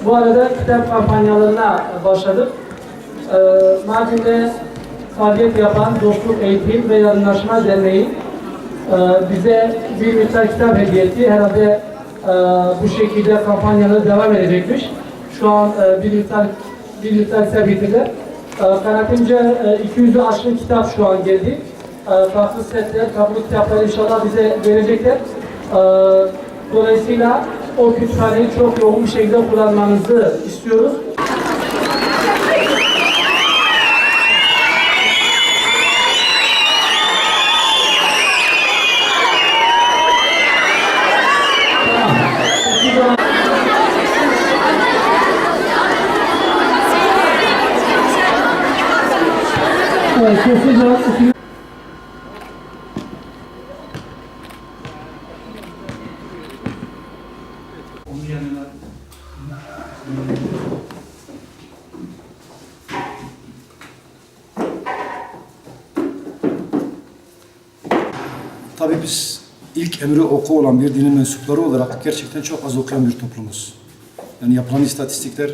Bu arada kitap kampanyalarına başladık. Mardin'de faaliyet yapan Dostluk Eğitim ve Yardımlaşma Derneği bize bir miktar kitap hediye etti. Herhalde bu şekilde kampanyaları devam edecekmiş. Şu an bir miktar kitap getirdiler. Kanaatimce 200'ü aşkın kitap şu an geldi. Farklı setler, farklı kitapları inşallah bize verecekler. Dolayısıyla o kütüphaneyi çok yoğun bir şekilde kullanmanızı istiyoruz. Tabii biz ilk emri oku olan bir dinin mensupları olarak gerçekten çok az okuyan bir toplumuz. Yani yapılan istatistikler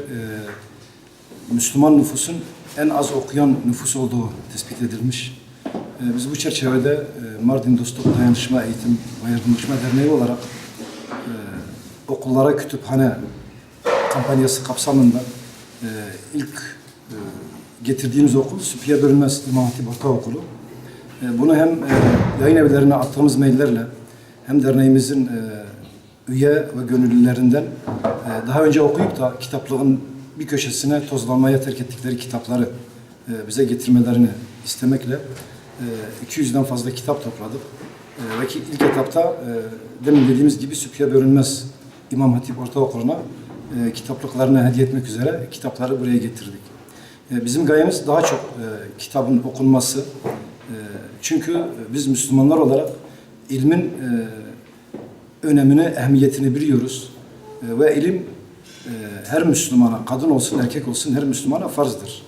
Müslüman nüfusun en az okuyan nüfus olduğu tespit edilmiş. Biz bu çerçevede Mardin Dostluk Dayanışma Eğitim ve Yardımlaşma Derneği olarak okullara kütüphane kampanyası kapsamında ilk getirdiğimiz okul Süphiye Bölünmez İmam Hatip Ortaokulu. Bunu hem yayın evlerine attığımız maillerle hem derneğimizin üye ve gönüllülerinden daha önce okuyup da kitaplığın bir köşesine tozlanmaya terk ettikleri kitapları bize getirmelerini istemekle 200'den fazla kitap topladık. Ve ilk etapta demin dediğimiz gibi Süphiye Bölünmez İmam Hatip Ortaokulu'na kitaplıklarını hediye etmek üzere kitapları buraya getirdik. Bizim gayemiz daha çok kitabın okunması. Çünkü biz Müslümanlar olarak ilmin önemini, ehemmiyetini biliyoruz. Ve ilim her Müslümana, kadın olsun, erkek olsun her Müslümana farzdır.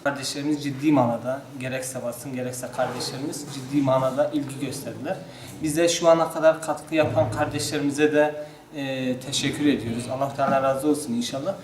Kardeşlerimiz ciddi manada, gerekse basın gerekse kardeşlerimiz ciddi manada ilgi gösterdiler. Bize şu ana kadar katkı yapan kardeşlerimize de teşekkür ediyoruz. Allah Teala razı olsun inşallah.